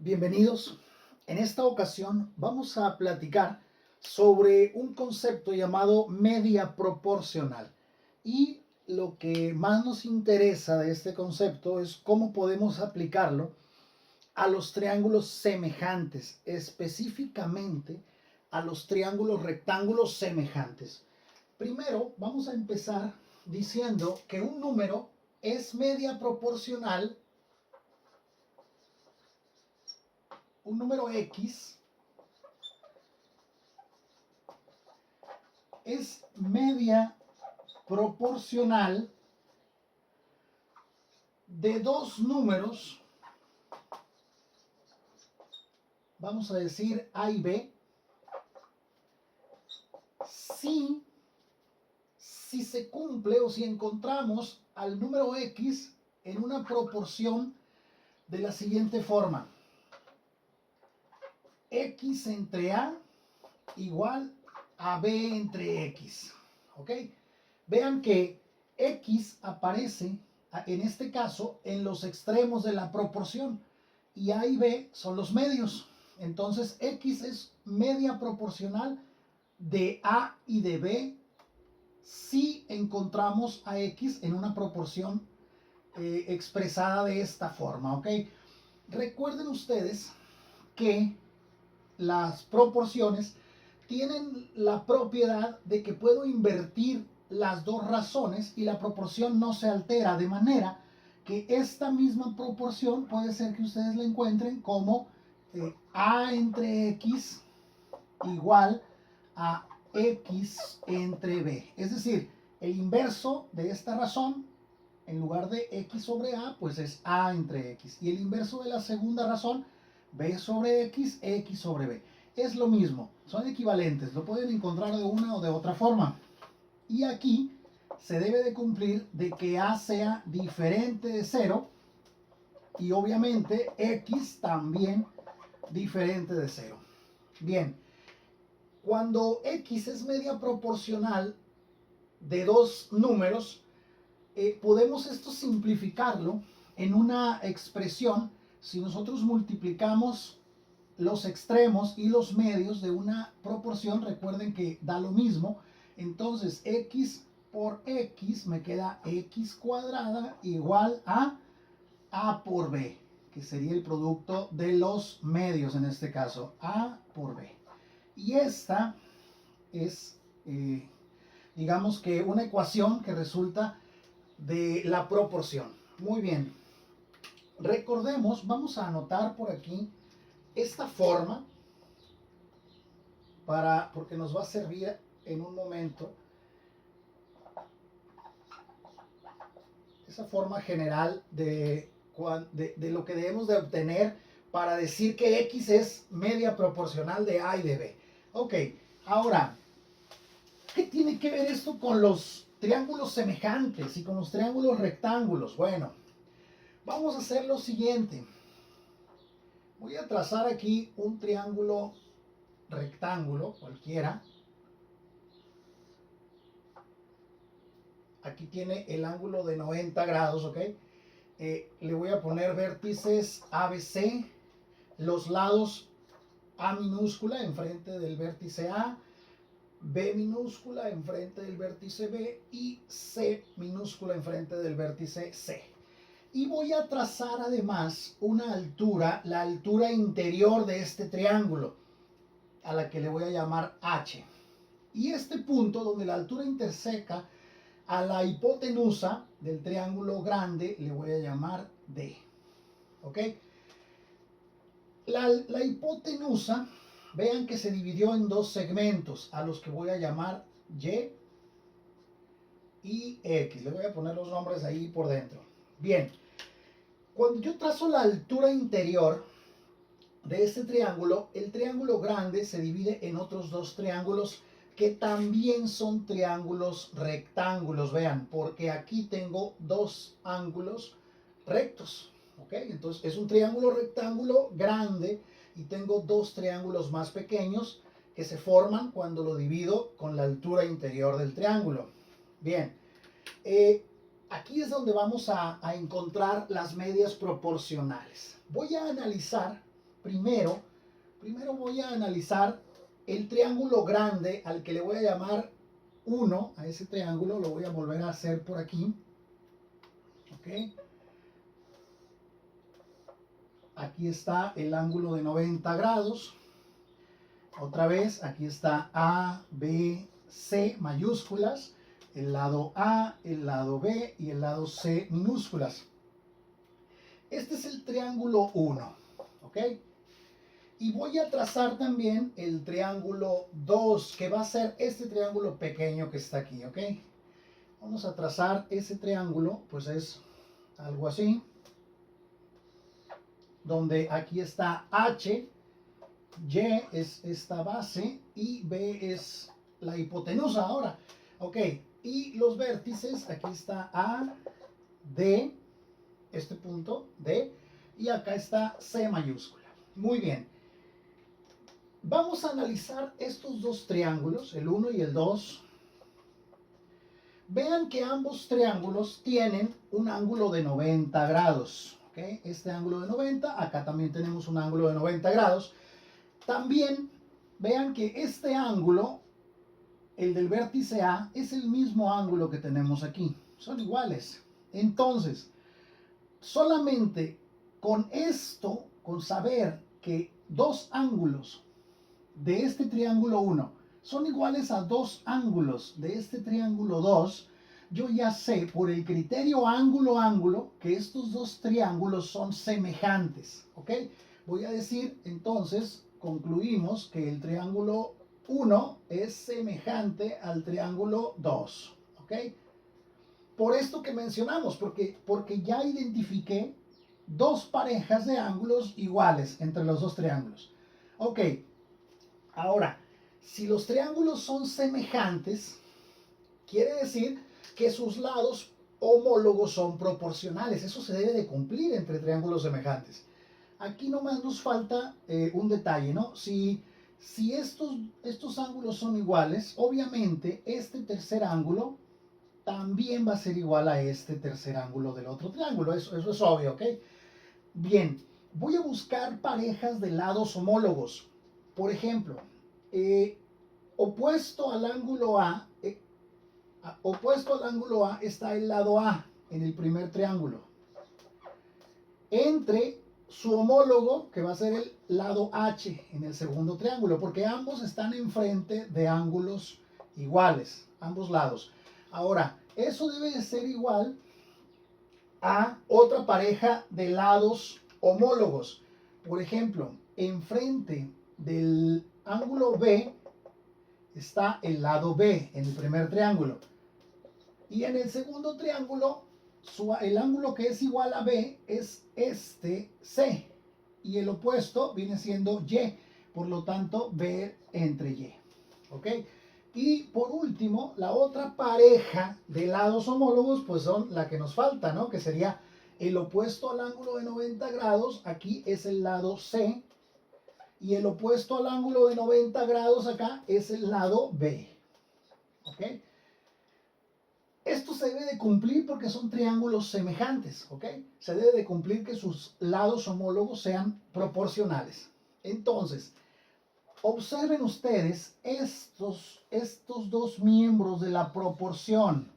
Bienvenidos. En esta ocasión vamos a platicar sobre un concepto llamado media proporcional. Y lo que más nos interesa de este concepto es cómo podemos aplicarlo a los triángulos semejantes, específicamente a los triángulos rectángulos semejantes. Primero vamos a empezar diciendo que un número es media proporcional. Un número X es media proporcional de dos números, vamos a decir A y B, si se cumple o si encontramos al número X en una proporción de la siguiente forma: X entre A igual a B entre X. ¿Ok? Vean que X aparece en este caso en los extremos de la proporción y A y B son los medios. Entonces X es media proporcional de A y de B si encontramos a X en una proporción expresada de esta forma. ¿Ok? Recuerden ustedes que las proporciones tienen la propiedad de que puedo invertir las dos razones y la proporción no se altera, de manera que esta misma proporción puede ser que ustedes la encuentren como A entre X igual a X entre B. Es decir, el inverso de esta razón, en lugar de X sobre A, pues es A entre X. Y el inverso de la segunda razón, B sobre X, X sobre B. Es lo mismo, son equivalentes, lo pueden encontrar de una o de otra forma. Y aquí se debe de cumplir de que A sea diferente de 0 y obviamente X también diferente de 0. Bien, cuando X es media proporcional de dos números, podemos esto simplificarlo en una expresión. Si nosotros multiplicamos los extremos y los medios de una proporción, recuerden que da lo mismo. Entonces X por X me queda X cuadrada igual a A por B, que sería el producto de los medios en este caso, A por B. Y esta es, digamos que una ecuación que resulta de la proporción. Muy bien. Recordemos, vamos a anotar por aquí esta forma porque nos va a servir en un momento. Esa forma general de lo que debemos de obtener para decir que X es media proporcional de A y de B. Ok, ahora, ¿qué tiene que ver esto con los triángulos semejantes y con los triángulos rectángulos? Bueno, vamos a hacer lo siguiente. Voy a trazar aquí un triángulo rectángulo cualquiera. Aquí tiene el ángulo de 90 grados, ¿ok? Le voy a poner vértices ABC, los lados A minúscula enfrente del vértice A, B minúscula enfrente del vértice B y C minúscula enfrente del vértice C. Y voy a trazar además una altura, la altura interior de este triángulo, a la que le voy a llamar H. Y este punto donde la altura interseca a la hipotenusa del triángulo grande le voy a llamar D. ¿Ok? La hipotenusa, vean que se dividió en dos segmentos, a los que voy a llamar Y X. Le voy a poner los nombres ahí por dentro. Bien, cuando yo trazo la altura interior de este triángulo, el triángulo grande se divide en otros dos triángulos que también son triángulos rectángulos, vean, porque aquí tengo dos ángulos rectos, ¿ok? Entonces es un triángulo rectángulo grande y tengo dos triángulos más pequeños que se forman cuando lo divido con la altura interior del triángulo. Bien, aquí es donde vamos a encontrar las medias proporcionales. Voy a analizar primero voy a analizar el triángulo grande al que le voy a llamar 1, a ese triángulo lo voy a volver a hacer por aquí. ¿Ok? Aquí está el ángulo de 90 grados. Otra vez, aquí está A, B, C mayúsculas, el lado A, el lado B y el lado C minúsculas. Este es el triángulo 1, ¿ok? Y voy a trazar también el triángulo 2, que va a ser este triángulo pequeño que está aquí, ¿ok? Vamos a trazar ese triángulo, pues es algo así, donde aquí está H, Y es esta base y B es la hipotenusa ahora, ¿ok? Y los vértices, aquí está A, D, este punto, D, y acá está C mayúscula. Muy bien. Vamos a analizar estos dos triángulos, el 1 y el 2. Vean que ambos triángulos tienen un ángulo de 90 grados. ¿Okay? Este ángulo de 90, acá también tenemos un ángulo de 90 grados. También vean que este ángulo, el del vértice A, es el mismo ángulo que tenemos aquí. Son iguales. Entonces, solamente con esto, con saber que dos ángulos de este triángulo 1 son iguales a dos ángulos de este triángulo 2, yo ya sé por el criterio ángulo-ángulo que estos dos triángulos son semejantes, ¿ok? Voy a decir entonces, concluimos que el triángulo 1 es semejante al triángulo 2, ¿ok? Por esto que mencionamos, porque ya identifiqué dos parejas de ángulos iguales entre los dos triángulos. Ok, ahora, si los triángulos son semejantes, quiere decir que sus lados homólogos son proporcionales. Eso se debe de cumplir entre triángulos semejantes. Aquí nomás nos falta un detalle, ¿no? Si estos ángulos son iguales, obviamente este tercer ángulo también va a ser igual a este tercer ángulo del otro triángulo. Eso es obvio, ¿ok? Bien, voy a buscar parejas de lados homólogos. Por ejemplo, opuesto al ángulo A está el lado A en el primer triángulo. Entre su homólogo, que va a ser el lado H en el segundo triángulo, porque ambos están enfrente de ángulos iguales, ambos lados. Ahora, eso debe de ser igual a otra pareja de lados homólogos. Por ejemplo, enfrente del ángulo B está el lado B en el primer triángulo. Y en el segundo triángulo, el ángulo que es igual a B es este C. Y el opuesto viene siendo Y. Por lo tanto, B entre Y. ¿Ok? Y por último, la otra pareja de lados homólogos, pues son la que nos falta, ¿no? Que sería el opuesto al ángulo de 90 grados, aquí es el lado C. Y el opuesto al ángulo de 90 grados acá es el lado B. ¿Ok? Esto se debe de cumplir porque son triángulos semejantes, ¿ok? Se debe de cumplir que sus lados homólogos sean proporcionales. Entonces, observen ustedes estos dos miembros de la proporción.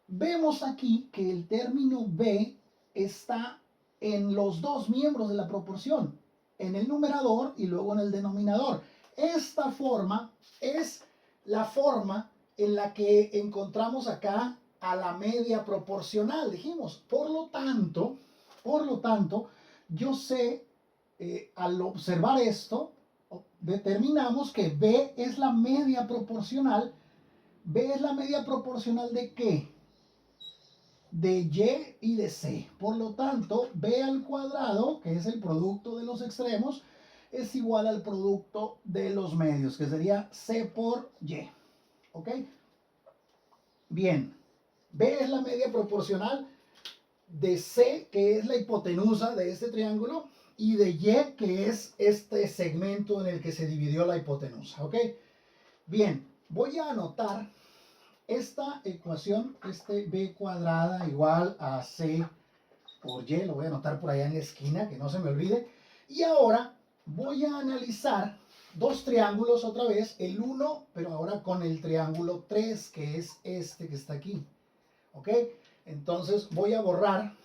Vemos aquí que el término B está en los dos miembros de la proporción, en el numerador y luego en el denominador. Esta forma es la forma en la que encontramos acá a la media proporcional, dijimos. Por lo tanto, yo sé, al observar esto, determinamos que B es la media proporcional. ¿B es la media proporcional de qué? De Y y de C. Por lo tanto, B al cuadrado, que es el producto de los extremos, es igual al producto de los medios, que sería C por Y. ¿Ok? Bien. B es la media proporcional de C, que es la hipotenusa de este triángulo, y de Y, que es este segmento en el que se dividió la hipotenusa. ¿Ok? Bien. Voy a anotar esta ecuación, B cuadrada igual a C por Y, lo voy a anotar por allá en la esquina, que no se me olvide. Y ahora voy a analizar dos triángulos otra vez, el 1, pero ahora con el triángulo 3, que es este que está aquí. ¿Ok? Entonces voy a borrar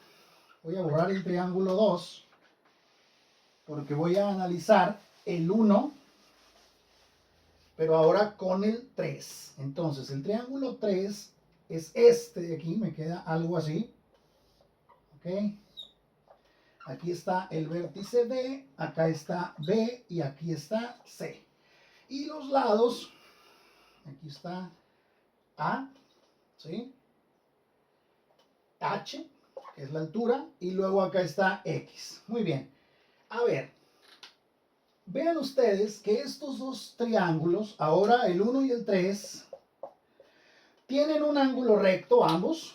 el triángulo 2, porque voy a analizar el 1, pero ahora con el 3. Entonces el triángulo 3 es este de aquí, me queda algo así. ¿Ok? Aquí está el vértice D, acá está B y aquí está C. Y los lados, aquí está A, ¿sí? H, que es la altura, y luego acá está X. Muy bien. A ver, vean ustedes que estos dos triángulos, ahora el 1 y el 3, tienen un ángulo recto ambos,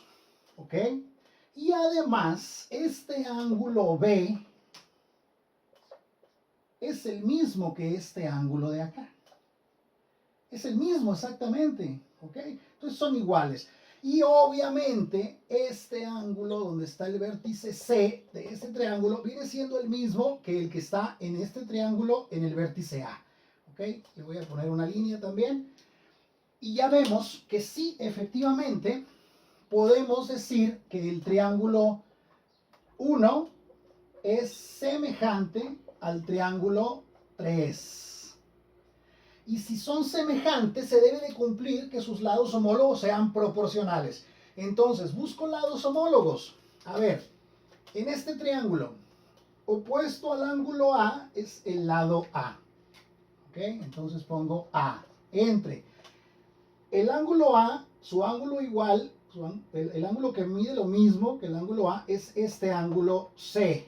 ¿ok? Y además, este ángulo B es el mismo que este ángulo de acá. Es el mismo exactamente, ¿ok? Entonces son iguales. Y obviamente este ángulo donde está el vértice C de este triángulo viene siendo el mismo que el que está en este triángulo en el vértice A. ¿Ok? Le voy a poner una línea también. Y ya vemos que sí, efectivamente, podemos decir que el triángulo 1 es semejante al triángulo 3. Y si son semejantes, se debe de cumplir que sus lados homólogos sean proporcionales. Entonces, busco lados homólogos. A ver, en este triángulo, opuesto al ángulo A es el lado A. ¿Ok? Entonces pongo A. Entre el ángulo A, su ángulo igual, el ángulo que mide lo mismo que el ángulo A es este ángulo C.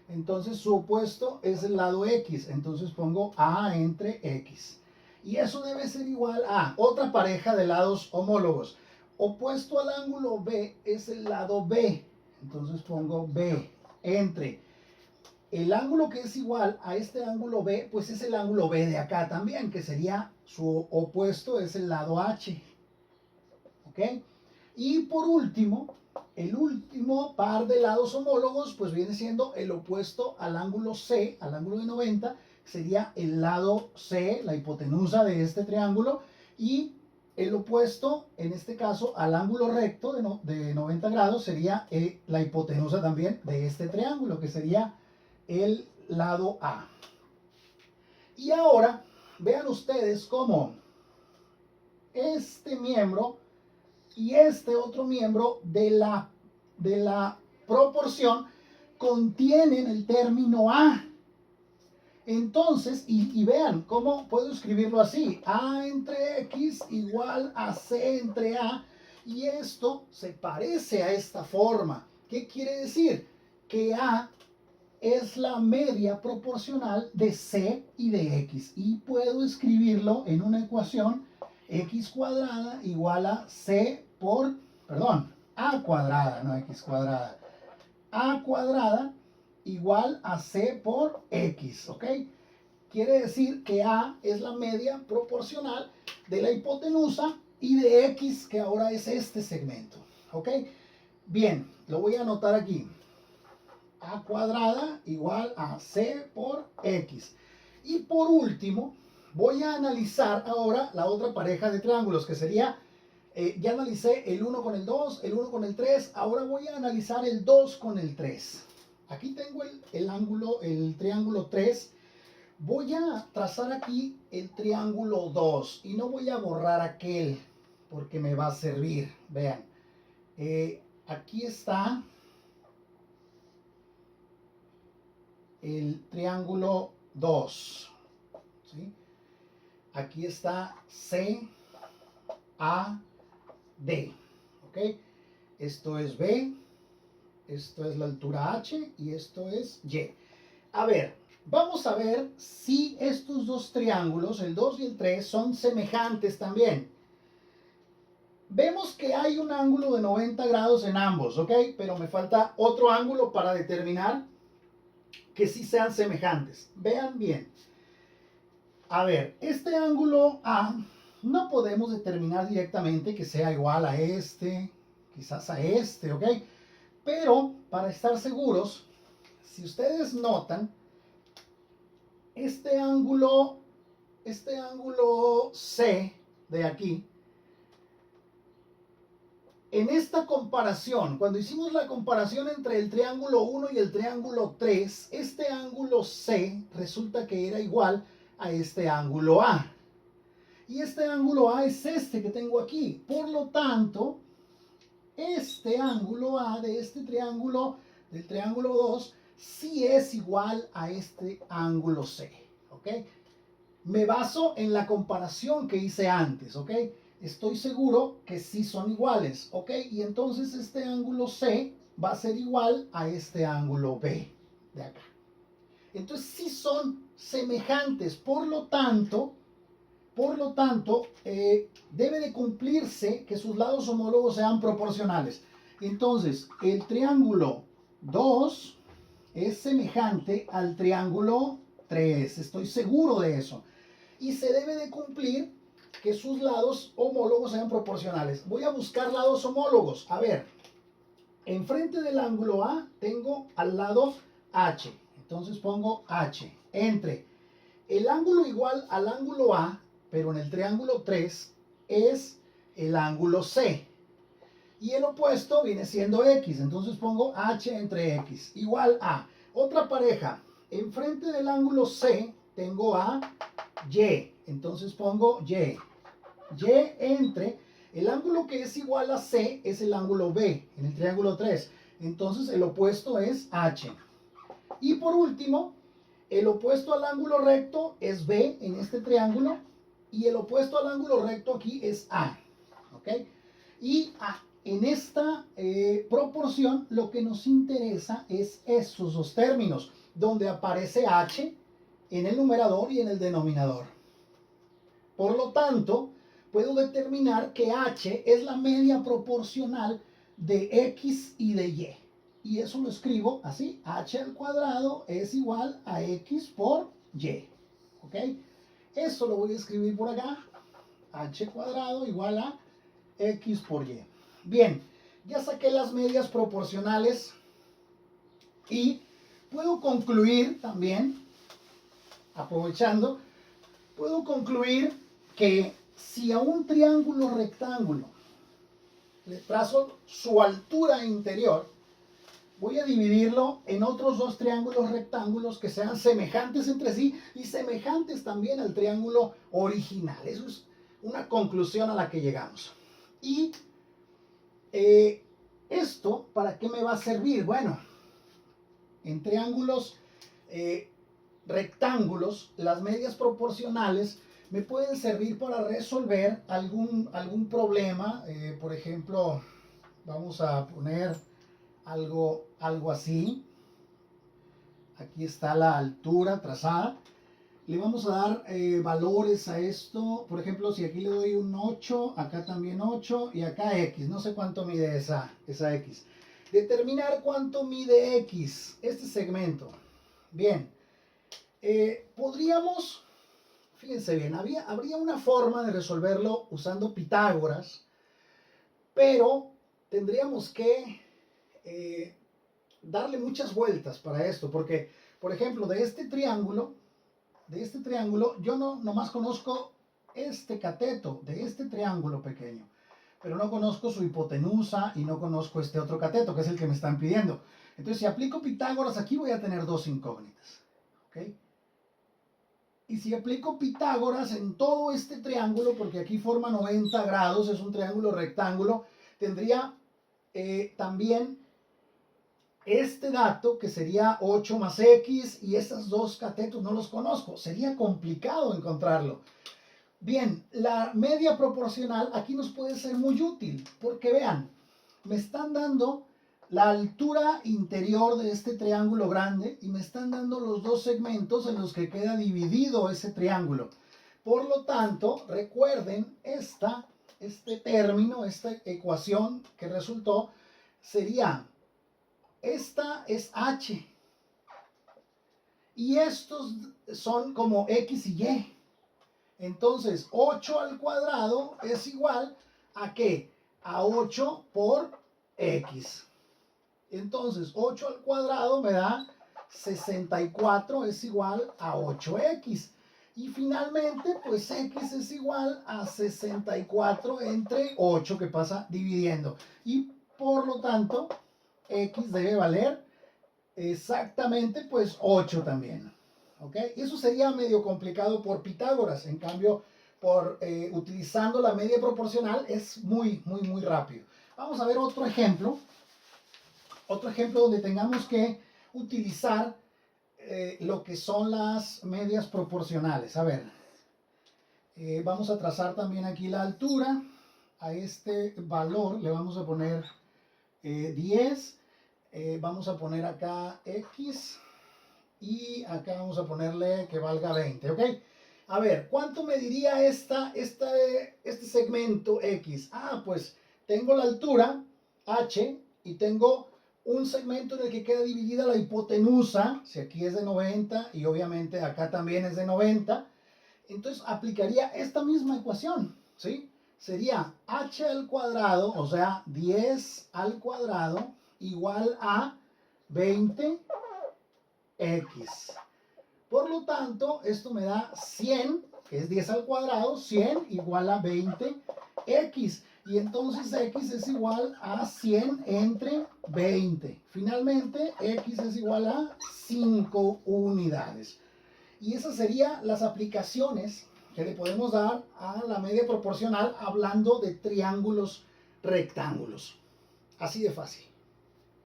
Entonces su opuesto es el lado X. Entonces pongo A entre X. Y eso debe ser igual a otra pareja de lados homólogos. Opuesto al ángulo B es el lado B. Entonces pongo B entre el ángulo que es igual a este ángulo B, pues es el ángulo B de acá también, que sería su opuesto es el lado H. ¿Ok? Y por último, el último par de lados homólogos, pues viene siendo el opuesto al ángulo C, al ángulo de 90, sería el lado C, la hipotenusa de este triángulo, y el opuesto, en este caso, al ángulo recto de 90 grados sería la hipotenusa también de este triángulo, que sería el lado A. Y ahora, vean ustedes cómo este miembro y este otro miembro de la proporción contienen el término A. Entonces, y vean cómo puedo escribirlo así. A entre X igual a C entre A. Y esto se parece a esta forma. ¿Qué quiere decir? Que A es la media proporcional de C y de X. Y puedo escribirlo en una ecuación X cuadrada igual a C por, perdón, A cuadrada, no X cuadrada. A cuadrada igual a C por X, ¿ok? Quiere decir que A es la media proporcional de la hipotenusa y de X, que ahora es este segmento, ¿ok? Bien, lo voy a anotar aquí. A cuadrada igual a C por X. Y por último, voy a analizar ahora la otra pareja de triángulos, que sería, ya analicé el 1 con el 2, el 1 con el 3, ahora voy a analizar el 2 con el 3. Aquí tengo el triángulo 3. Voy a trazar aquí el triángulo 2 y no voy a borrar aquel porque me va a servir. Vean, aquí está el triángulo 2. ¿Sí? Aquí está C, A, D. ¿Ok? Esto es B, esto es la altura H y esto es Y. A ver, vamos a ver si estos dos triángulos, el 2 y el 3, son semejantes también. Vemos que hay un ángulo de 90 grados en ambos, ¿ok? Pero me falta otro ángulo para determinar que sí sean semejantes. Vean bien. A ver, este ángulo A no podemos determinar directamente que sea igual a este, quizás a este, ¿ok? Pero para estar seguros, si ustedes notan, este ángulo C de aquí, en esta comparación, cuando hicimos la comparación entre el triángulo 1 y el triángulo 3, este ángulo C resulta que era igual a este ángulo A. Y este ángulo A es este que tengo aquí. Por lo tanto, este ángulo A de este triángulo, del triángulo 2, sí es igual a este ángulo C. ¿Ok? Me baso en la comparación que hice antes. ¿Ok? Estoy seguro que sí son iguales. ¿Ok? Y entonces este ángulo C va a ser igual a este ángulo B de acá. Entonces sí son semejantes. Por lo tanto, debe de cumplirse que sus lados homólogos sean proporcionales. Entonces, el triángulo 2 es semejante al triángulo 3. Estoy seguro de eso. Y se debe de cumplir que sus lados homólogos sean proporcionales. Voy a buscar lados homólogos. A ver, enfrente del ángulo A tengo al lado H. Entonces pongo H. Entre el ángulo igual al ángulo A, pero en el triángulo 3, es el ángulo C. Y el opuesto viene siendo X. Entonces pongo H entre X. Igual a. Otra pareja. Enfrente del ángulo C tengo a Y. Entonces pongo Y. Y entre el ángulo que es igual a C es el ángulo B en el triángulo 3. Entonces el opuesto es H. Y por último, el opuesto al ángulo recto es B en este triángulo y el opuesto al ángulo recto aquí es A. ¿Ok? Y en esta proporción lo que nos interesa es estos dos términos, donde aparece H en el numerador y en el denominador. Por lo tanto, puedo determinar que H es la media proporcional de X y de Y. Y eso lo escribo así, H al cuadrado es igual a X por Y. ¿Ok? Eso lo voy a escribir por acá, H cuadrado igual a X por Y. Bien, ya saqué las medias proporcionales y puedo concluir también, aprovechando, puedo concluir que si a un triángulo rectángulo le trazo su altura interior, voy a dividirlo en otros dos triángulos rectángulos que sean semejantes entre sí y semejantes también al triángulo original. Eso es una conclusión a la que llegamos. Y esto, ¿para qué me va a servir? Bueno, en triángulos rectángulos, las medias proporcionales me pueden servir para resolver algún problema. Por ejemplo, vamos a poner algo así. Aquí está la altura trazada. Le vamos a dar valores a esto. Por ejemplo, si aquí le doy un 8, acá también 8 y acá X. No sé cuánto mide esa X. Determinar cuánto mide X, este segmento. Bien. Podríamos, fíjense bien, habría una forma de resolverlo usando Pitágoras, pero tendríamos que darle muchas vueltas para esto, porque, por ejemplo, de este triángulo, yo nomás conozco este cateto de este triángulo pequeño, pero no conozco su hipotenusa y no conozco este otro cateto, que es el que me están pidiendo. Entonces, si aplico Pitágoras, aquí voy a tener dos incógnitas. ¿Ok? Y si aplico Pitágoras en todo este triángulo, porque aquí forma 90 grados, es un triángulo rectángulo, tendría también este dato que sería 8 más X y estos dos catetos no los conozco. Sería complicado encontrarlo. Bien, la media proporcional aquí nos puede ser muy útil, porque vean, me están dando la altura interior de este triángulo grande y me están dando los dos segmentos en los que queda dividido ese triángulo. Por lo tanto, recuerden este término, esta ecuación que resultó, sería, esta es H y estos son como X y Y. Entonces, 8 al cuadrado es igual a ¿qué? A 8 por X. Entonces, 8 al cuadrado me da 64 es igual a 8x. Y finalmente, pues x es igual a 64 entre 8 que pasa dividiendo. Y por lo tanto, x debe valer exactamente pues 8 también. ¿Ok? Y eso sería medio complicado por Pitágoras. En cambio, utilizando la media proporcional es muy rápido. Vamos a ver otro ejemplo. Otro ejemplo donde tengamos que utilizar lo que son las medias proporcionales. A ver, vamos a trazar también aquí la altura. A este valor le vamos a poner 10. Vamos a poner acá X. Y acá vamos a ponerle que valga 20. ¿Ok? A ver, ¿cuánto mediría este segmento X? Ah, pues tengo la altura H y tengo un segmento en el que queda dividida la hipotenusa, si aquí es de 90 y obviamente acá también es de 90, entonces aplicaría esta misma ecuación, ¿sí? Sería h al cuadrado, o sea, 10 al cuadrado, igual a 20x. Por lo tanto, esto me da 100, que es 10 al cuadrado, 100 igual a 20x. Y entonces x es igual a 100 entre 20. Finalmente, x es igual a 5 unidades. Y esas serían las aplicaciones que le podemos dar a la media proporcional hablando de triángulos rectángulos. Así de fácil.